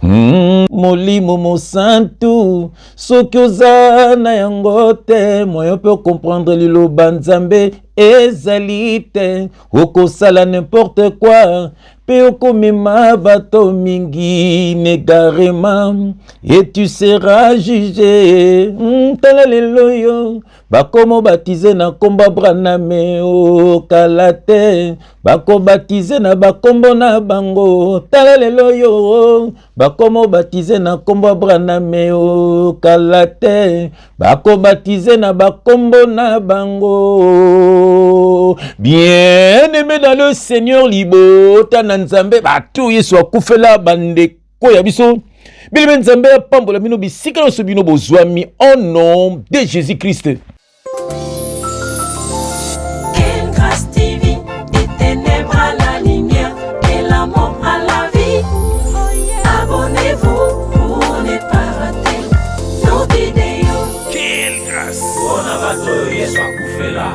Molimo mosantu soki oza na yango te moyo mpe comprendre liloba Nzambe ezali te okosala n'importe quoi pe okomema bato mingi négarément et tu seras jugé. Tala lelo yo bakomo baptisé na kombo Braname okala te bako baptisé na bakombo na bango. Tala lelo yo bakomo baptisé na kombo Braname okala te bako baptisé na bakombo na bango. Bien-aimé dans le Seigneur, libota na Nzambe bato yesu akufela bandeko ya biso bilime Nzambe apambola bino bisika nyonso bino bozwami au nom de Jésus-Christ. Quelle grâce TV, des ténèbres à la lumière, de la mort à la vie. Abonnez-vous pour ne pas rater nos vidéos. Quelle grâce! On a bateau, yesu akufela.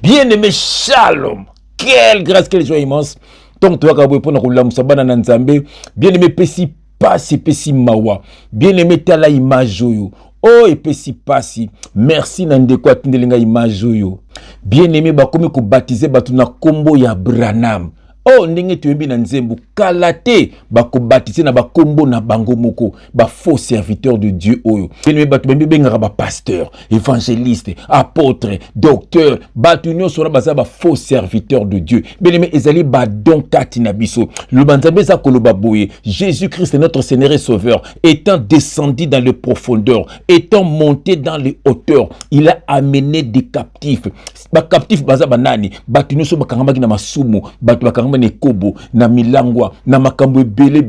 Bien-aimé, shalom. Quelle grâce, quelle joie immense. Donc, toi, quand vous avez na Nzambe, bien-aimé, pesi pasi, pesi mawa. Bien-aimé, tala image yo. Oh, et pesi pasi. Merci nandeko atindelinga image yo. Bien-aimé, bakomi ko baptiser batu na kombo ya Branham. Oh, ndenge tuyembi na nzembo kalate bako baptiser na bakombo na bango moko ba faux serviteur de Dieu oyo. Bien-aimé, batu bembi bengaka ba pasteur, évangéliste, apôtre, docteur, batu nyonso na baza ba faux serviteur de Dieu. Bien-aimé, ezali ba don kati na biso. Le banzambe za koloba boye, Jésus-Christ notre Seigneur et Sauveur, étant descendu dans les profondeurs, étant monté dans les hauteurs, il a amené des captifs. Ba captifs baza banani, batu nyonso bakangama na masumu, batu bakangama ne kobo, na milangwa, na makambo bele.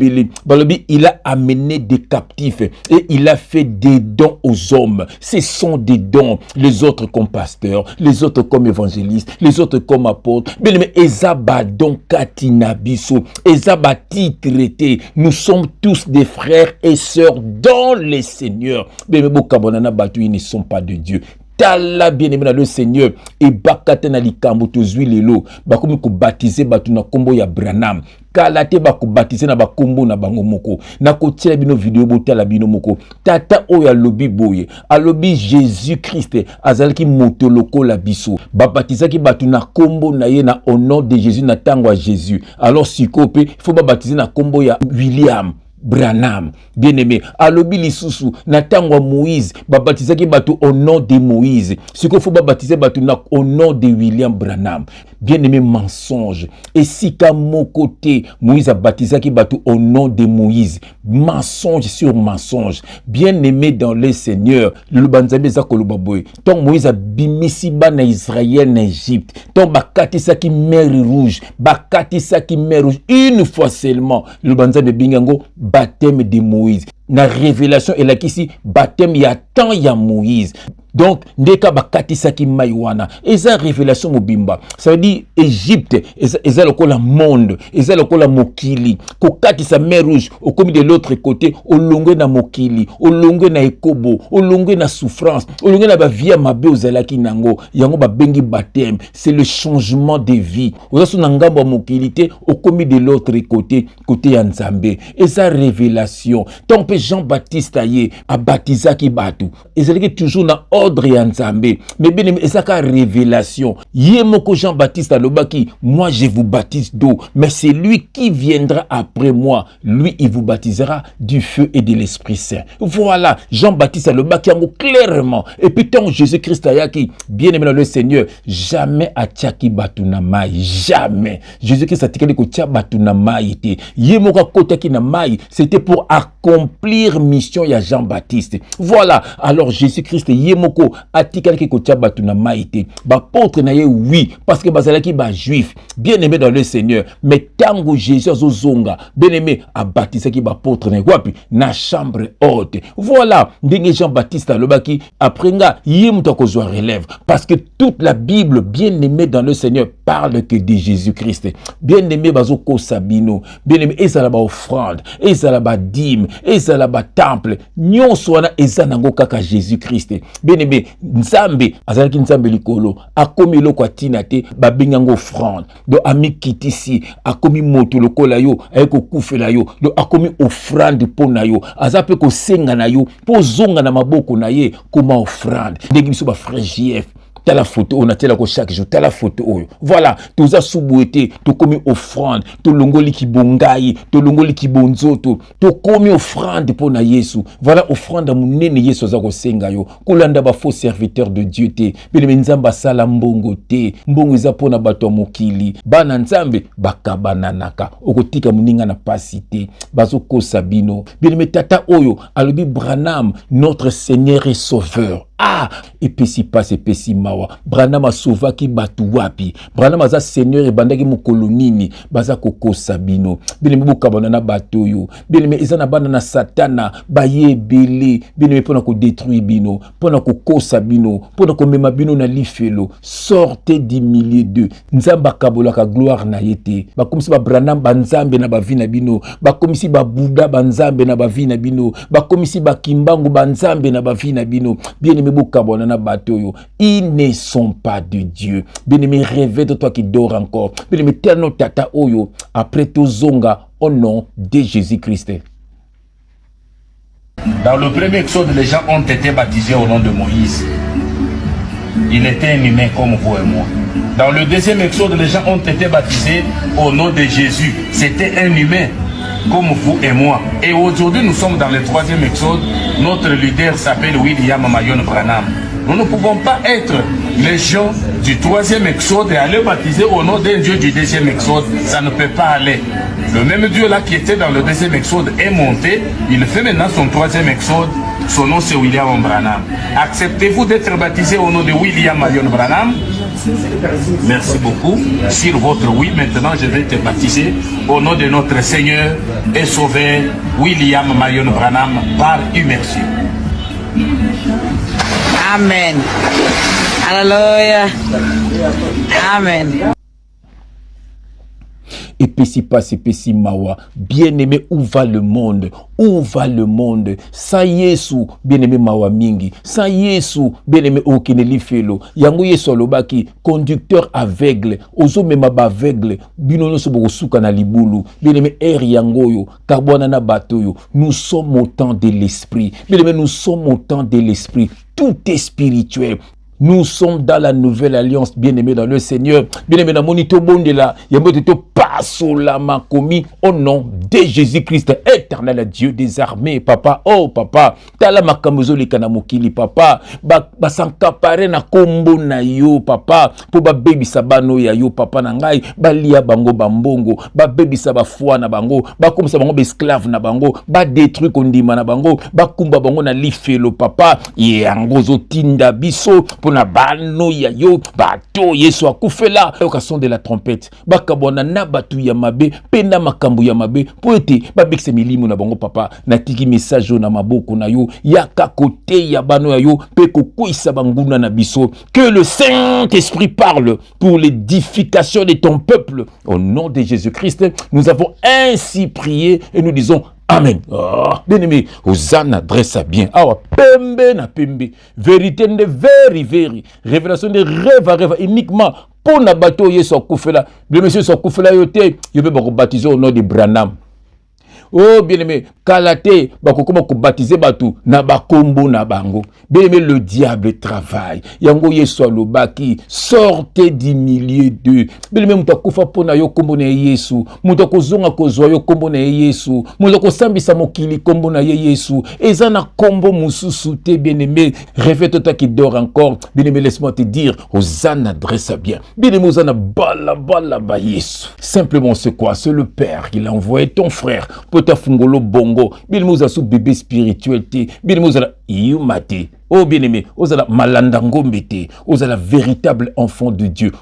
Balobi, il a amené des captifs et il a fait des dons aux hommes. Ce sont des dons. Les autres comme pasteurs, les autres comme évangélistes, les autres comme apôtres. Bien aimé, ezaba don katina biso, ezaba titrete. Nous sommes tous des frères et sœurs dans les Seigneurs. Bien aimé, bokabonana batu, ils ne sont pas de Dieu. Tala bien-aimé dans le Seigneur et bakate na likambo tozwi lelo bakomi ko baptiser batu na kombo ya Branham kalate bako baptiser na bakombo na bango moko na kotiela bino video botala bino moko tata oyo alobi boye alobi Jésus-Christ azalaki moto lokola biso baptisaki batu na kombo na ye na au nom de Jésus na tango ya Jésus. Alors sikope il faut baptiser na kombo ya William Branham, bien-aimé, alobi lisusu na tango Moïse, baptisaki batu au nom de Moïse. Ce qu'il faut baptiser batu na au nom de William Branham. Bien-aimé, mensonge. Et si ka mon côté, Moïse a baptisaki batu au nom de Moïse. Mensonge sur mensonge. Bien-aimé dans le Seigneur, le banzambe za kolobaboy. Tant Moïse a bimisi ba na Israël na Égypte. Tant bakati saki mer rouge, bakati saki mer rouge une fois seulement. Le banzambe bingango baptême de Moïse. Na révélation et la kisi baptême ya temps ya Moïse. Donc ndeka bakatisaki maiwana eza révélation mobimba. Ça veut dire Égypte eza lokola monde, eza lokola mokili. Kokatisa mer rouge au comme de l'autre côté au longue na mokili, au longue na ekobo, au longue na souffrance, au longue na ba vie mabe ozalaki nango. Yango ba bengi baptême, c'est le changement de vie. Ozasu na ngambo mokilité au comme de l'autre côté ya Nzambe. Eza révélation. Tant que Jean-Baptiste aye a baptisaki batu. Ezalaki toujours na ordre ya Nzambe. Mais bien aimé, ezaka révélation. Yemoko Jean-Baptiste alobaki, moi je vous baptise d'eau, mais c'est lui qui viendra après moi. Lui, il vous baptisera du feu et de l'Esprit Saint. Voilà, Jean-Baptiste alobaki yango clairement. Et puis tant Jésus-Christ ayaki, bien aimé dans le Seigneur, jamais atiaki batu na mai, jamais. Jésus-Christ atikali ko tia batu na mai te. Yemoko kotaki na mai, c'était pour accomplir mission ya Jean-Baptiste. Voilà, alors Jésus-Christ yemoko atikali ko tia batu na mai te. Ba apôtre na ye oui, parce que bazalaki ba juif, bien aimé dans le Seigneur. Mais tango Jésus azozonga, bien aimé a baptisé ki ba apôtre na wapi na chambre haute. Voilà, ndenge Jean-Baptiste alobaki après nga yemuto kozwa relève parce que toute la Bible bien aimé dans le Seigneur parle que de Jésus-Christ. Bien aimé bazoko sabino, bien aimé ezala ba offrande, ezala ba dîme, ezala ba temple, nyonso wana ezana ngo kaka Jésus-Christ. Bien Bien-aimé, Nzambe, azalaki Nzambe likolo, akomi eloko atina te, babengango offrande. Donc ami kitisi, akomi moto lokola yo, ayeko kufela yo. Donc akomi offrande pona yo. Azape ko senga na yo, po zonga na maboko na ye, koma offrande. Ndenge biso ba frère JF. T'as la photo, on a tel chaque jour, t'as la photo. Voilà, tout ça soubouété, tout comme offrande, tout longoli qui bongaï, tout longoli qui bonzoto, tout comme offrande pour na Yesu. Voilà, offrande à mon nene Yesu zako sengayo. Kolanda ba faux serviteur de Dieu te, bele nzamba sala mbongo te, mbongo za pona bato mokili. Bana nzambe bakabananaka, okotika muninga na pasité, bazoko sabino. Bele tata oyo, alobi Branham, notre Seigneur et Sauveur. Ah, epesi passe epesi mawa. Branham asovaki batu wapi. Branham aza Seigneur ebandaki mokolo nini. Baza koko sabino. Bien aimé kabana na bato yo. Bien aimé ezana bana na satana baye bele. Bien aimé pona ko détruire bino, pona ko kosa bino, pona ko mema bino na lifelo. Sortez du milieu d'eux. Nzamba kabolaka gloire na yete. Ba komisi ba Branham banzambe na ba vie na bino. Ba komisi ba Bouddha banzambe na ba vie na bino. Ba komisi ba Kimbangu banzambe na ba vie na bino. Bien aimé ils ne sont pas de Dieu. Bien-aimé, réveille-toi qui dort encore. Bien-aimé, terno tata oyo, après tout zonga, au nom de Jésus-Christ. Dans le premier exode, les gens ont été baptisés au nom de Moïse. Il était un humain comme vous et moi. Dans le deuxième exode, les gens ont été baptisés au nom de Jésus. C'était un humain comme vous et moi. Et aujourd'hui, nous sommes dans le troisième exode. Notre leader s'appelle William Marion Branham. Nous ne pouvons pas être les gens du troisième exode et aller baptiser au nom d'un Dieu du deuxième exode. Ça ne peut pas aller. Le même Dieu là qui était dans le deuxième exode est monté. Il fait maintenant son troisième exode. Son nom c'est William Branham. Acceptez-vous d'être baptisé au nom de William Marion Branham? Merci beaucoup. Sur votre oui, maintenant je vais te baptiser au nom de notre Seigneur et Sauveur William Marion Branham par immersion. Amen. Alléluia. Amen. Epesi passe, epesi mawa. Bien-aimé, où va le monde? Où va le monde? Sans Yesu, bien-aimé mawa mingi. Sans Yesu, bien-aimé okineli felo. Yango Yesu alobaki, conducteur aveugle. Ozo mema ba aveugle. Binono so bosuka na libulu. Bien-aimé yango yo. Karbona na bato yo. Nous sommes au temps de l'esprit. Bien-aimé, nous sommes au temps de l'esprit. Tout est spirituel. Nous sommes dans la nouvelle alliance, bien-aimés dans le Seigneur. Bien-aimés dans monito bondela, yamoto passo la makomi au nom de Jésus-Christ, éternel Dieu des armées, papa. Oh papa, tala makamuzo le kanamokili papa. Ba sankapare na kombo na yo papa. Po ba baby sabano ya yo papa na ngai, ba lia bango bambongo, ba baby saba foi na bango, ba komisa bango be esclave na bango, ba détruire kondima na bango, ba kumba bango na lifelo papa. Yangozo tinda biso na bano ya yo bato Yesu akufela occasion de la trompette bakabona na batu ya mabe pena makambu ya mabe po ete babekise milimo na bango papa natiki message na maboko na yo yaka kote ya bano ya yo pe kokwisa banguna na biso. Que le Saint-Esprit parle pour l'édification de ton peuple au nom de Jésus-Christ. Nous avons ainsi prié et nous disons Amen. Oh, bien-aimé, Hosanna adresse bien. Awa, pembe na pembe. Vérité de very. Révélation de rêve à rêve. Uniquement pour na bateau Yesu akufela. Bien monsieur Sokufela yote, il veut baptiser au nom de Branham. Oh bien-aimé, kalate bakokoma ko baptiser batu na bakombo na bango. Bien-aimé, le diable travaille. Yango Yesu alobaki, sortez du milieu d'eux. Bien-aimé, mutakufa pona yo kombo na Yesu. Mutakozonga kozwa yo kombo na Yesu. Mutakosambisa mokili kombo na Yesu. Ezana kombo mususu te bien-aimé. Réveille-toi qui dort encore. Bien-aimé, laisse-moi te dire, Hosanna adresse bien. Bien-aimé, Hosanna bala ba Yesu. Simplement c'est quoi? C'est le Père qui l'a envoyé ton frère. Ta fungolo bongo, bien aimé, sous bébé spirituel te, bien aimé, oh bien aimé, malanda ngombe te, véritable enfant de Dieu,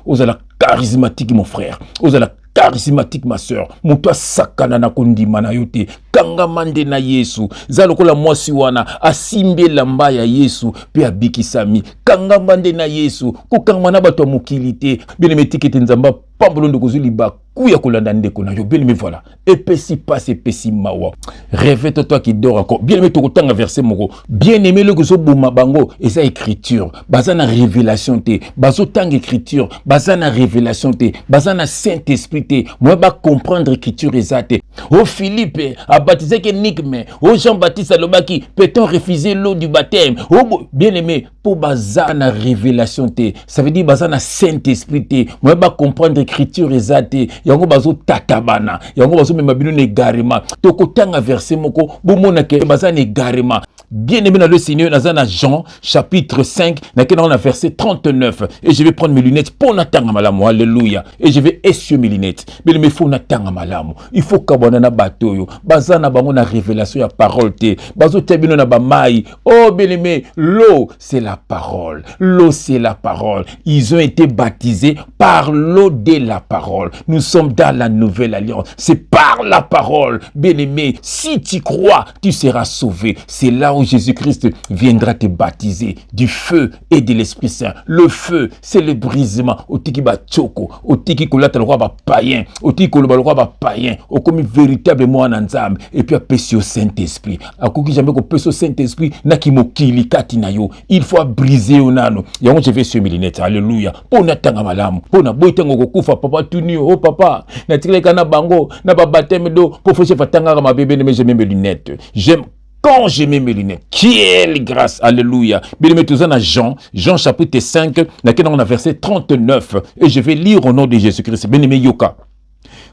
charismatique mon frère, ozala charismatique ma sœur, moto sakana na kondima na yote, kanga mande na Yesu, zalokola mwasi wana asimbe lamba ya Yesu pe abikisami, kanga mande na Yesu, kokanga na bato mokilité, bien metike nzamba pambolondo kozuli ba kuya kolanda ndeko na yo, bien mais voilà, epesi passe epesi mawa. Rêve toi qui dors encore, bien aimé tokotanga verset moko, bien aimé le gozo boma bango, et ça écriture, bazana révélation te, bazo tang écriture, bazana révélation te, bazana Saint-Esprit te, moi ba comprendre écriture ezate. Oh Philippe a baptisé que Nikme, oh Jean-Baptiste Alobaki, peut-on refuser l'eau du baptême? Oh bien aimé, pour bazana révélation te, ça veut dire bazana Saint-Esprit te, moi ba comprendre écriture ezate, yango bazo tatabana, yango bazo mema bino negarema, tokotanga verset moko, bomona ke bazana negarema. Bien aimé dans le Seigneur, dans Jean chapitre 5, dans le verset 39, et je vais prendre mes lunettes pour n'attendre malamu, alléluia, et je vais essuyer mes lunettes, mais il faut n'attendre malamu, il faut qu'abonana batoyo, bazana bango na révélation ya parole te, bazo tebino na bamai, oh bien aimé, l'eau c'est la parole, l'eau c'est la parole, ils ont été baptisés par l'eau de la parole, nous sommes dans la nouvelle alliance, c'est par la parole, bien aimé, si tu crois, tu seras sauvé, c'est là où Jésus-Christ viendra te baptiser du feu et de l'Esprit Saint. Le feu, c'est le brisement. Otiki ba choko, otiki kolata le roi ba païen, otiki koloba le roi ba païen, o comme véritable moi nanzam et puis apesi au Saint-Esprit. Akoki jamais ko pesi au Saint-Esprit na ki mokili kati na yo. Il faut briser onano. Yango je vais sur mes lunettes. Alléluia. Pona tanga malamu. Pona boitengo kokufa papa tuni oh papa. Na tikile kana bango na ba baptême do pour faire fatanga ma bébé mais j'ai mes lunettes. J'aime quand j'ai mis mes lunettes, quelle grâce, alléluia. Bien aimé, tous en Jean chapitre 5, on a verset 39, et je vais lire au nom de Jésus-Christ. Bien aimé Yoka,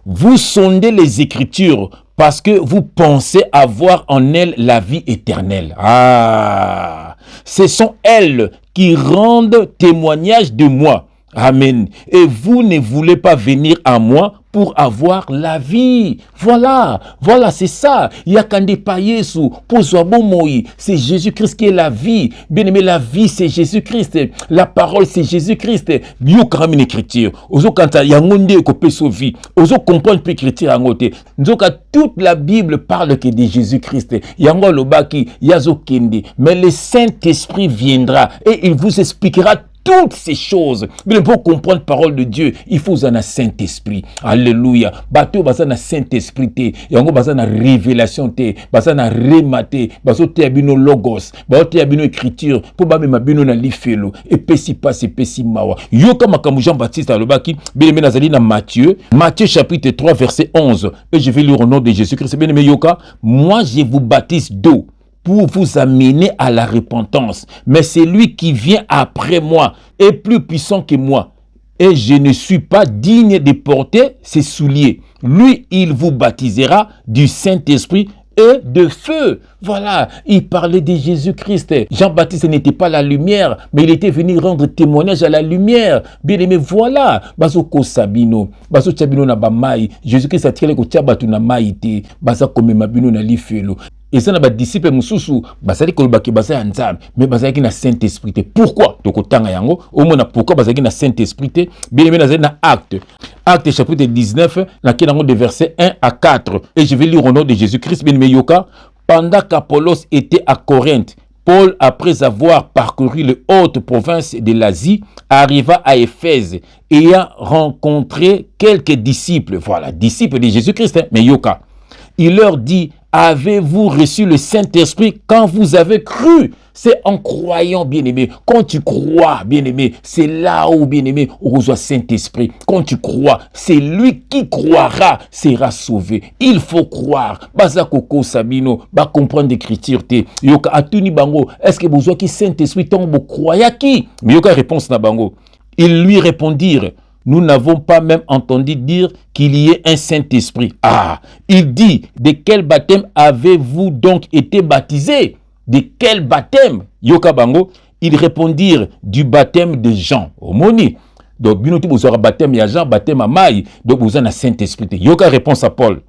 vous sondez les Écritures parce que vous pensez avoir en elles la vie éternelle. Ah, ce sont elles qui rendent témoignage de moi. Amen. Et vous ne voulez pas venir à moi pour avoir la vie. Voilà, c'est ça. Il y a quand des païesu, c'est Jésus-Christ qui est la vie. Bien aimé, la vie, c'est Jésus-Christ. La parole, c'est Jésus-Christ. Bio kram une écriture. Ozo kanta yangonde ko peso vie. Ozo comprendre pe écriture angote. Nzoka toute la Bible parle que de Jésus-Christ. Yango lobaki yazo kende. Mais le Saint-Esprit viendra et il vous expliquera toutes ces choses. Mais pour comprendre la parole de Dieu, il faut un Saint-Esprit. Alléluia. Bateau bazana Saint-Esprit te. Yango bazana révélation te. Bazana remate. Bazo te abino logos. Bazo te abino écriture. Pour ba me mabino na lifelo. Et pesi passe et pesi mawa. Yoka makamu Jean-Baptiste alobaki. Bien aimé nazali na Matthieu. Matthieu chapitre 3 verset 11. Et je vais lire au nom de Jésus-Christ. Bien aimé Yoka. Moi je vous baptise d'eau pour vous amener à la repentance. Mais celui qui vient après moi est plus puissant que moi. Et je ne suis pas digne de porter ses souliers. Lui, il vous baptisera du Saint-Esprit et de feu. Voilà, il parlait de Jésus-Christ. Jean-Baptiste n'était pas la lumière, mais il était venu rendre témoignage à la lumière. Bien aimé, voilà. Bazoko Sabino, Bazo Chabino na bamai. Jésus-Christ a tiré le Chabatu na maïté. Bazako mabino na lifelo. Et ça n'a pas disciple mususu, basali kolobaki basali nzambe, mais basali na Saint-Esprit. Pourquoi? Tokotanga yango, au moins pourquoi basali na Saint-Esprit? Bien aimé na Acte chapitre 19, de versets 1 à 4. Et je vais lire au nom de Jésus-Christ, bien aimé Yoka. Pendant qu'Apollos était à Corinthe, Paul, après avoir parcouru les hautes provinces de l'Asie, arriva à Éphèse et a rencontré quelques disciples. Voilà, disciples de Jésus-Christ, mais Yoka. Il leur dit, avez-vous reçu le Saint-Esprit quand vous avez cru? C'est en croyant, bien-aimé. Quand tu crois, bien-aimé, c'est là où, bien-aimé, on reçoit Saint-Esprit. Quand tu crois, c'est lui qui croira, sera sauvé. Il faut croire. Baza Koko Sabino, ba comprendre l'écriture. Yoka atuni bango, est-ce que vous avez qui Saint-Esprit tombe croyez qui? Mais yoka réponse na bango. Ils lui répondirent, nous n'avons pas même entendu dire qu'il y ait un Saint-Esprit. Ah, il dit, de quel baptême avez-vous donc été baptisé? De quel baptême? Yoka bango, ils répondirent, du baptême de Jean. Omoni. Donc, binoti vous aurez baptême ya Jean, baptême à Maï. Donc, vous avez un Saint-Esprit. Yoka réponse à Paul.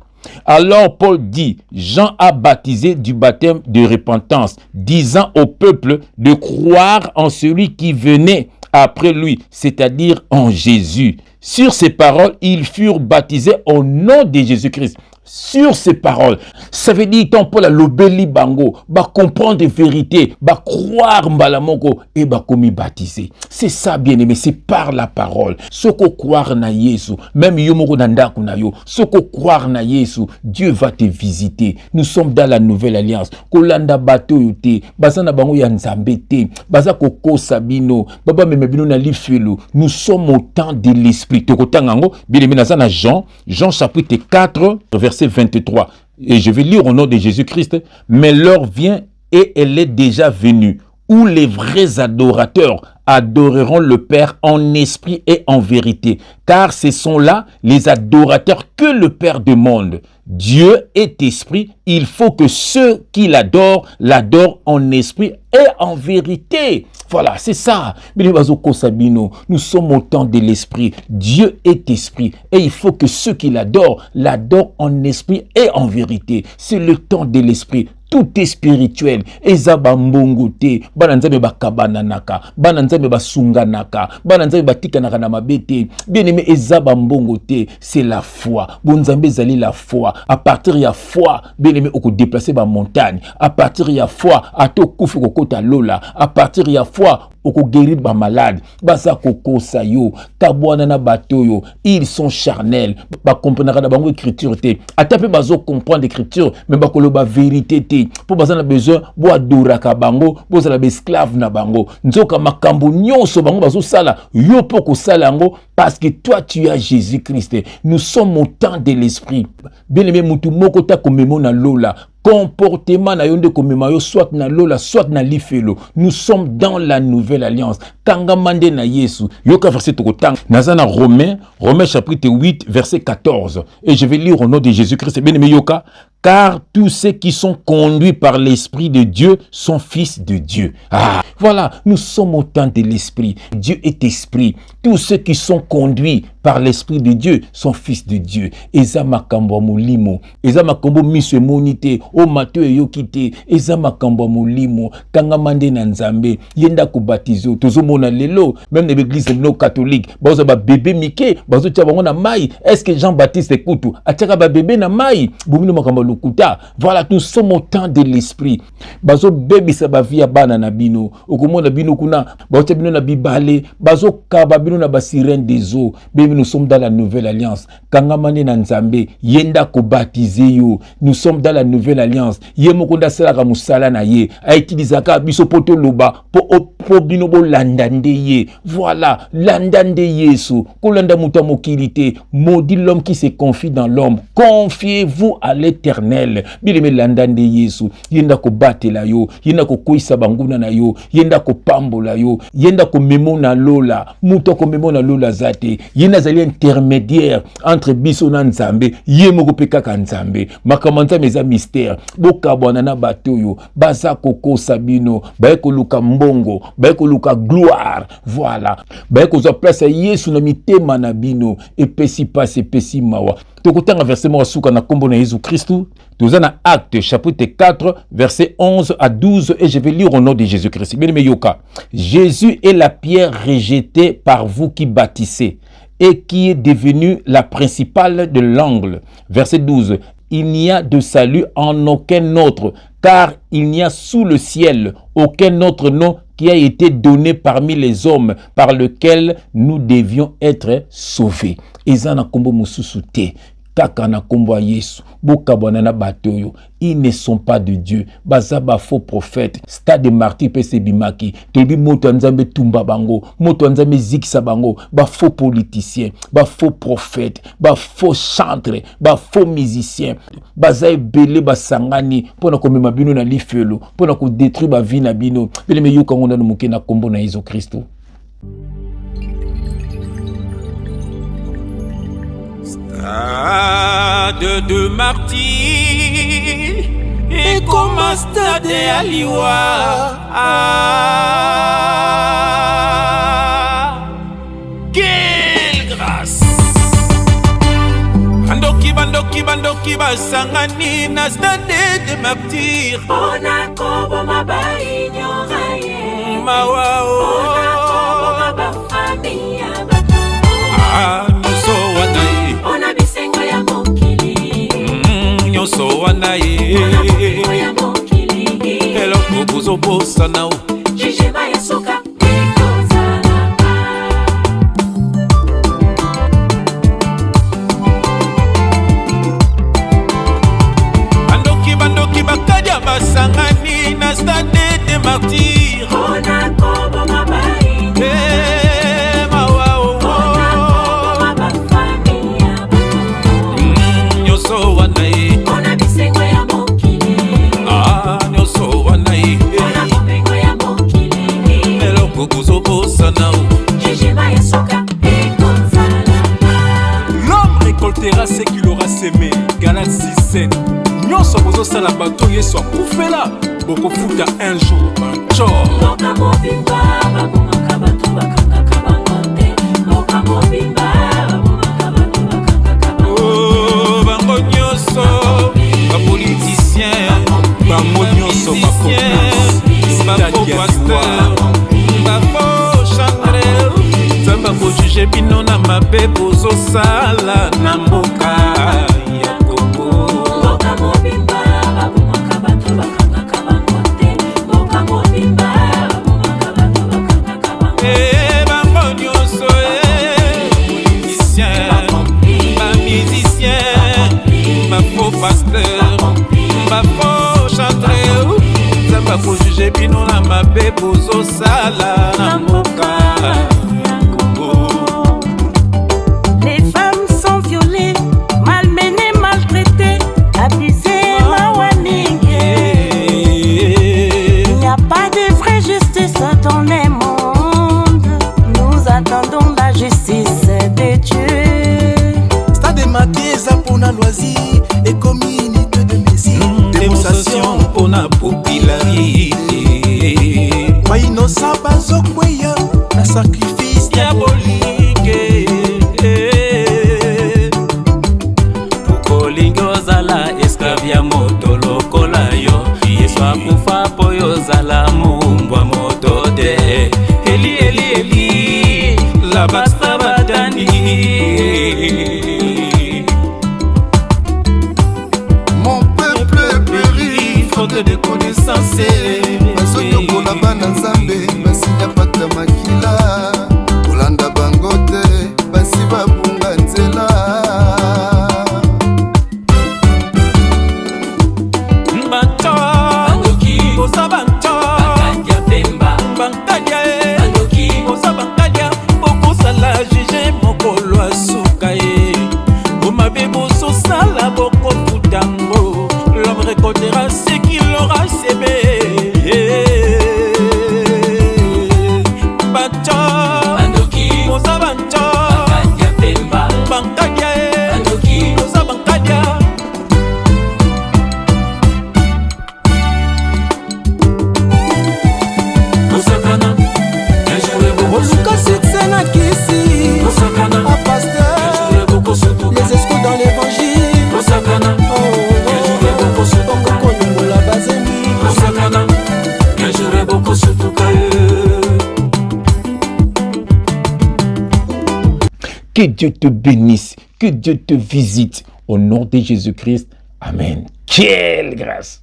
Alors Paul dit, Jean a baptisé du baptême de repentance, disant au peuple de croire en celui qui venait après lui, c'est-à-dire en Jésus. Sur ces paroles, ils furent baptisés au nom de Jésus-Christ. Sur ces paroles, ça veut dire tant pour la lobeli bango, ba comprendre les vérités, ba croire mbalamoko et ba komi baptiser. C'est ça bien aimé, c'est par la parole. Ce qu'on croire na Yesu, même yomoko nanda kunayo, ce qu'on croire na Yesu, Dieu va te visiter. Nous sommes dans la nouvelle alliance. Kolanda bato yote, basana bango ya nzambete, basa koko sabino, baba memebino na lifelo. Nous sommes au temps de l'esprit. Tokotangango, bien aimé na Jean chapitre 4 verset 23. Et je vais lire au nom de Jésus-Christ. Mais l'heure vient et elle est déjà venue où les vrais adorateurs adoreront le Père en esprit et en vérité. Car ce sont là les adorateurs que le Père demande. Dieu est esprit, il faut que ceux qui l'adorent en esprit et en vérité. Voilà, c'est ça. Nous sommes au temps de l'esprit. Dieu est esprit et il faut que ceux qui l'adorent en esprit et en vérité. C'est le temps de l'esprit. Tout est spirituel. Ezaba mbongote, bananzame ba kabananaka, bananzame ba sunganaka, bananzame ba tikanaka na mabete. Bien-aimé, ezaba mbongote, c'est la foi. Bonzambe zali la foi. À partir de la foi, bien-aimé, on peut déplacer ba montagne. À partir de la foi, ato kufu kokota lola. À partir de la foi, on peut guérir ba malade. Basa koko sayo, kabwana na batoyo, ils sont charnels. Ba comprendre na bango écriture te. Atape bazo comprendre l'écriture, mais ba koloba vérité te. Pour bazana besoin bo adoraka bango, bo zala esclave na bango. Nzoka makambo nyonso bango bazo sala, yo poko sala ngo parce que toi tu as Jésus-Christ. Nous sommes au temps de l'esprit. Bien-aimé mutu moko ta komemo na lola. Comportement na yonde komema yo soit na lola soit na lifelo. Nous sommes dans la nouvelle alliance. Kanga mande na Yesu. Yoka verset tokotang. Nazana Romains chapitre 8 verset 14. Et je vais lire au nom de Jésus-Christ. Bien-aimé yoka. Car tous ceux qui sont conduits par l'Esprit de Dieu sont fils de Dieu. Ah, voilà, nous sommes au temps de l'Esprit. Dieu est Esprit. Tous ceux qui sont conduits par l'Esprit de Dieu sont fils de Dieu. Eza makambo molimo, eza makambo miso monite, o Matthieu yokite, eza makambo molimo, kanga mande na Nzambe, yenda ko baptiser, tozo mona lelo, même dans l'église no catholique, bazo ba bébé Mickey, bazo tia bango na mai. Est-ce que Jean-Baptiste Ekoutou ataka ba bébé na mai? Bomino makambo lokuta. Voilà, nous sommes au temps de l'Esprit. Bazo bébé sa ba via bana na bino, okomona bino kuna, bazo bino na bibale, bazo kaba bino na ba sirène des eaux. Nous sommes dans la nouvelle alliance. Kangamane na Nzambe, yenda ko baptiser yo. Nous sommes dans la nouvelle alliance. Yemokonda sala musala na ye. A utilisaka biso poto loba po bino bo landande ye. Voilà, landande Yesu. Kolanda muta mokilité. Maudit l'homme qui se confie dans l'homme. Confiez-vous à l'Éternel. Bileme landande Yesu. Yenda ko batela yo. Yenda ko koisa banguna na yo. Yenda ko pambola yo. Yenda ko memo na lola. Muta ko memo na lola zate. Yenda intermédiaire entre biso na Nzambe, yemoko pekaka Nzambe. Makamanta meza mystère. Boka bwana batoyo, baza koko sabino, baeko luka mbongo, baeko luka gloire. Voilà. Baeko zo place Yesu na mitema na bino, epesi passe epesi mawa. Tokotanga verset mo suka na kombo na Jésus Christ. Tozana Acte chapitre 4 verset 11 à 12 et je vais lire au nom de Jésus-Christ. Bien-aimé yoka. Jésus est la pierre rejetée par vous qui bâtissez et qui est devenue la principale de l'angle. Verset 12. Il n'y a de salut en aucun autre, car il n'y a sous le ciel aucun autre nom qui a été donné parmi les hommes par lequel nous devions être sauvés. Ezana kombo mususu te. Kakana kombo Yesu, boka bonana batoyo, ils ne sont pas de Dieu. Bazaba faux prophète, stade de martyr pese bimaki, tebi moto nzambe tumba bango, moto nzambe zikisa bango, ba faux politicien, ba faux prophète, ba faux chantre, ba faux musicien, baza ebele basangani pona komema bino na lifelo, pona ko détruire ba vie na bino. Bele me yoka ngona no muke na kombo na Jésus Christ. Stade de martyr et comme un stade à Liwa. Quelle grâce! Bandoki basangani na stade de martyr. Ona kobo mabai nyoraye. Mawao. Ona kobo mabai. bozobosana o jugema ya suka ekozalaka. bandoki bakadia basangani na stade de martyr Ona kobo mabai mawa o Ona kobo mabafamia nyoso wana ye Ona bisengo ya mokili nyoso wana ye Ona bomengo ya mokili eloko bozobosana o jugema ya suka ekozalaka. L'homme récoltera ce qu'il aura semé. Galaxie 7. Nyonso bozosala bato yesu akufela bokofuta un jour bancho Moka mobimba babomaka bato bakangaka bango te. Moka mobimba babomaka bato bakangaka bango. bango nyonso bapoliticien bango nyonso bafo pasteur bafo chantre nzambe akojuge bino na mabe bozosala na mboka ya Kongo. Moka mobimba babomaka bato bakangaka bango te. Moka mobimba babomaka bato bakangaka bango. Bango nyonso bamusicien bafo pasteur bafo chantre nzambe akojuge bino na mabe bozosala na mboka ya Kongo. Les femmes sont violées, malmenées, maltraitées, abusées, mawaningue. Il n'y a pas de vraie justice dans le monde. Nous attendons la justice de Dieu. Stade marqué ça pour la loisir et communauté de Messie. Démonstration pour la popularité. Ba innocent bazokweya na sacrifice diabolique. Pukolingi ozala esclave ya moto lokola yo. Yesu akufa po yo ozala mumbwa moto te. Eli eli eli la basta batani. mon peuple périt Faute de connaissance. bazoyokola bana nzambe basinya pata makila kolanda bango te basi babunga nzela Banto oza banto bankadia oza bankadia okosala juge mokolo asuka ye bomabe bososala bokofutango l'homme récoltera ce qu'il aura semé. Banto oza banto bankadia oza bankadia. oluka sukse na kisi a pasteur les escouts dans l'évangile okokolongola bazemi Que Dieu te bénisse, que Dieu te visite. Au nom de Jésus-Christ. Amen. Quelle grâce!